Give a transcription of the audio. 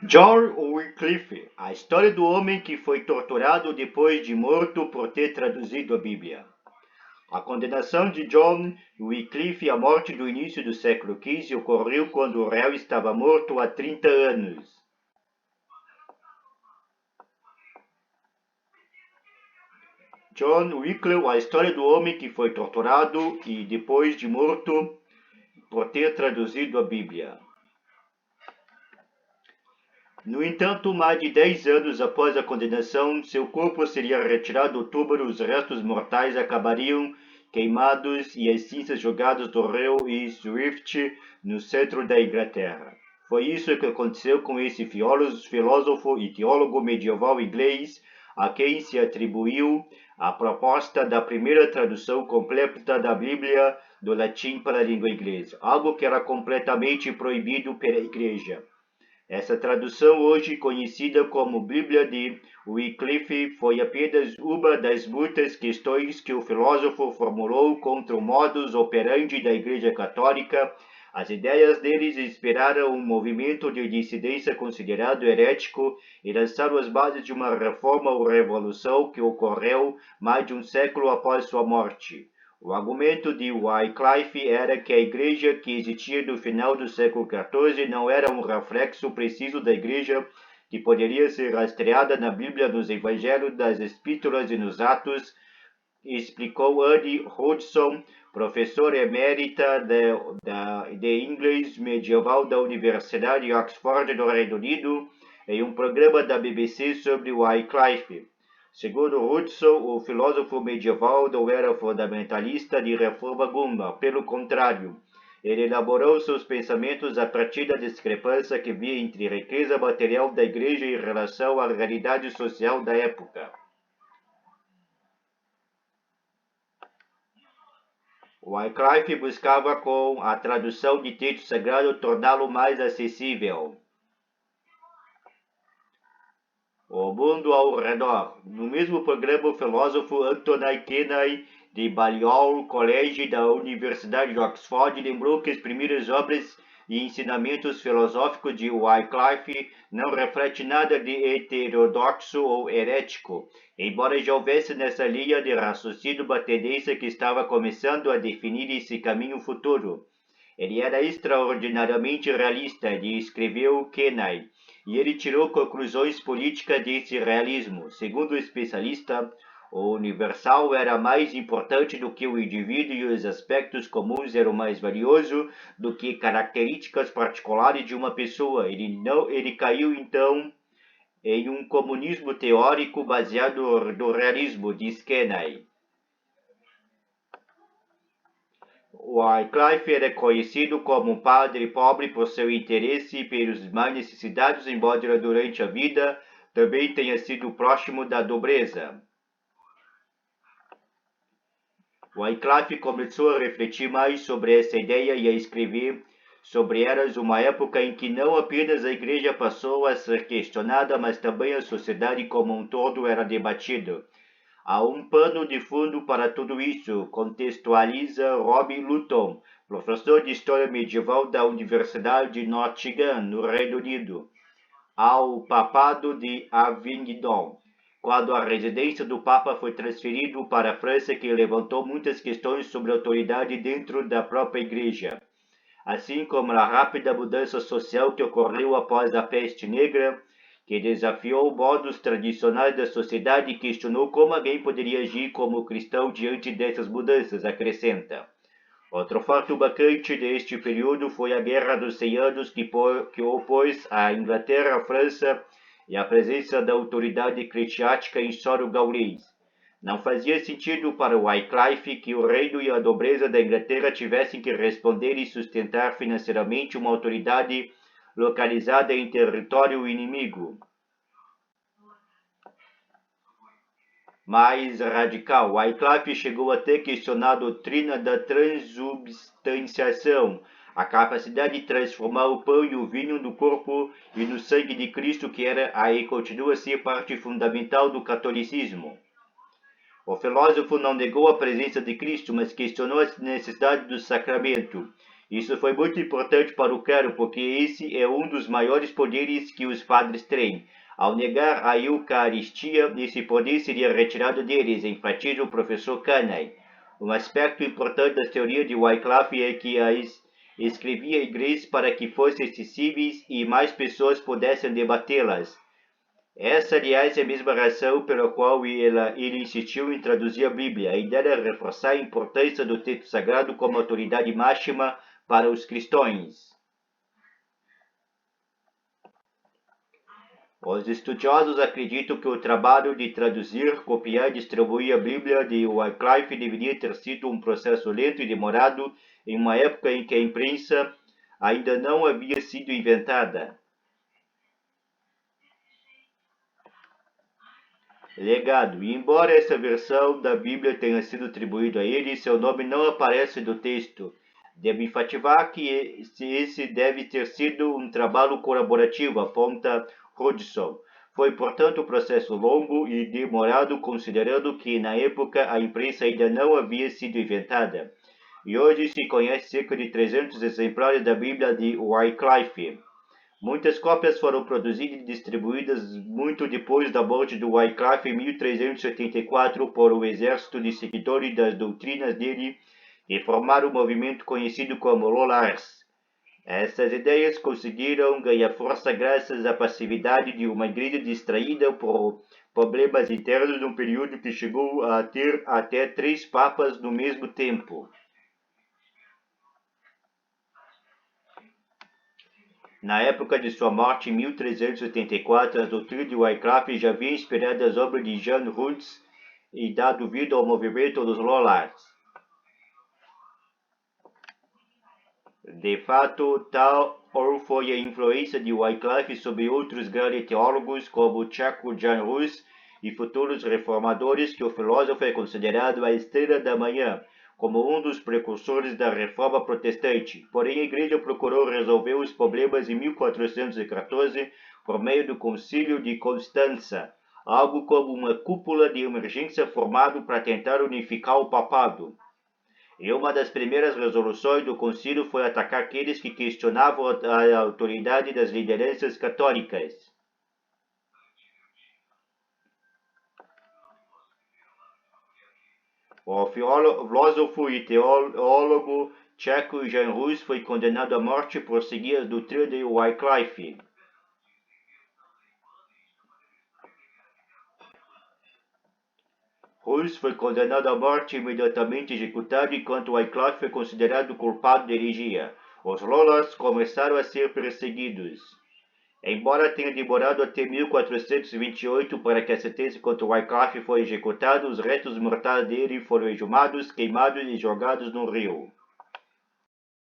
John Wycliffe, a história do homem que foi torturado depois de morto por ter traduzido a Bíblia. A condenação de John Wycliffe à morte do início do século XV ocorreu quando o réu estava morto há 30 anos. John Wycliffe, a história do homem que foi torturado e depois de morto por ter traduzido a Bíblia. No entanto, mais de 10 anos após a condenação, seu corpo seria retirado do túmulo, os restos mortais acabariam queimados e as cinzas jogadas do rio Swift no centro da Inglaterra. Foi isso que aconteceu com esse filósofo e teólogo medieval inglês, a quem se atribuiu a proposta da primeira tradução completa da Bíblia do latim para a língua inglesa, algo que era completamente proibido pela Igreja. Essa tradução, hoje conhecida como Bíblia de Wycliffe, foi apenas uma das muitas questões que o filósofo formulou contra o modus operandi da Igreja Católica. As ideias deles inspiraram um movimento de dissidência considerado herético e lançaram as bases de uma reforma ou revolução que ocorreu mais de um século após sua morte. O argumento de Wycliffe era que a igreja que existia no final do século XIV não era um reflexo preciso da igreja que poderia ser rastreada na Bíblia, nos Evangelhos, nas Epístolas e nos Atos, explicou Anne Hudson, professora emérita de inglês medieval da Universidade de Oxford, no Reino Unido, em um programa da BBC sobre Wycliffe. Segundo Hudson, o filósofo medieval não era fundamentalista de reforma alguma, pelo contrário, ele elaborou seus pensamentos a partir da discrepância que havia entre a riqueza material da igreja em relação à realidade social da época. Wycliffe buscava, com a tradução de texto sagrado, torná-lo mais acessível. O mundo ao redor. No mesmo programa, o filósofo Anthony Kenny, de Balliol College da Universidade de Oxford, lembrou que as primeiras obras e ensinamentos filosóficos de Wycliffe não refletem nada de heterodoxo ou herético, embora já houvesse nessa linha de raciocínio uma tendência que estava começando a definir esse caminho futuro. Ele era extraordinariamente realista, escreveu Kenny, e ele tirou conclusões políticas desse realismo. Segundo o especialista, o universal era mais importante do que o indivíduo e os aspectos comuns eram mais valiosos do que características particulares de uma pessoa. Ele caiu então em um comunismo teórico baseado no realismo, diz Kenny. Wycliffe era conhecido como um padre pobre por seu interesse pelos mais necessitados, embora durante a vida também tenha sido próximo da nobreza. Wycliffe começou a refletir mais sobre essa ideia e a escrever sobre elas, uma época em que não apenas a igreja passou a ser questionada, mas também a sociedade como um todo era debatida. Há um pano de fundo para tudo isso, contextualiza Robin Luton, professor de História Medieval da Universidade de Nottingham, no Reino Unido. Ao Papado de Avignon, quando a residência do Papa foi transferida para a França, que levantou muitas questões sobre a autoridade dentro da própria Igreja, assim como a rápida mudança social que ocorreu após a peste negra, que desafiou modos tradicionais da sociedade e questionou como alguém poderia agir como cristão diante dessas mudanças, acrescenta. Outro fato marcante deste período foi a Guerra dos 100 Anos que opôs a Inglaterra à França e a presença da autoridade eclesiástica em solo gaulês. Não fazia sentido para Wycliffe que o reino e a nobreza da Inglaterra tivessem que responder e sustentar financeiramente uma autoridade localizada em território inimigo. Mais radical, Wycliffe chegou a ter questionado a doutrina da transubstanciação, a capacidade de transformar o pão e o vinho no corpo e no sangue de Cristo, que era e continua a ser parte fundamental do catolicismo. O filósofo não negou a presença de Cristo, mas questionou a necessidade do sacramento, Isso foi muito importante para o clero, porque esse é um dos maiores poderes que os padres têm. Ao negar a Eucaristia, esse poder seria retirado deles, enfatiza o professor Canay. Um aspecto importante da teoria de Wycliffe é que escrevia igrejas para que fossem acessíveis e mais pessoas pudessem debatê-las. Essa, aliás, é a mesma razão pela qual ele insistiu em traduzir a Bíblia. A ideia era reforçar a importância do texto sagrado como autoridade máxima para os cristãos. Os estudiosos acreditam que o trabalho de traduzir, copiar e distribuir a Bíblia de Wycliffe deveria ter sido um processo lento e demorado em uma época em que a imprensa ainda não havia sido inventada. Legado. E embora essa versão da Bíblia tenha sido atribuída a ele, seu nome não aparece no texto. Devo enfatizar que esse deve ter sido um trabalho colaborativo, aponta Hodgson. Foi, portanto, um processo longo e demorado, considerando que, na época, a imprensa ainda não havia sido inventada. E hoje se conhece cerca de 300 exemplares da Bíblia de Wycliffe. Muitas cópias foram produzidas e distribuídas muito depois da morte de Wycliffe em 1374 por um exército de seguidores das doutrinas dele e formaram um movimento conhecido como Lollards. Essas ideias conseguiram ganhar força graças à passividade de uma igreja distraída por problemas internos num período que chegou a ter até 3 papas no mesmo tempo. Na época de sua morte, em 1384, as doutrinas de Wycliffe já haviam inspirado as obras de Jan Hus e dado vida ao movimento dos Lollards. De fato, tal foi a influência de Wycliffe sobre outros grandes teólogos, como o tcheco Jan Hus e futuros reformadores, que o filósofo é considerado a estrela da manhã, como um dos precursores da reforma protestante. Porém, a igreja procurou resolver os problemas em 1414 por meio do Concílio de Constança, algo como uma cúpula de emergência formado para tentar unificar o papado. E uma das primeiras resoluções do concílio foi atacar aqueles que questionavam a autoridade das lideranças católicas. O filósofo e teólogo tcheco Jan Hus foi condenado à morte por seguir as doutrinas de Wycliffe. Hus foi condenado à morte e imediatamente executado, enquanto Wycliffe foi considerado culpado de heresia. Os Lollards começaram a ser perseguidos. Embora tenha demorado até 1428 para que a sentença contra Wycliffe foi executada, os restos mortais dele foram exumados, queimados e jogados no rio.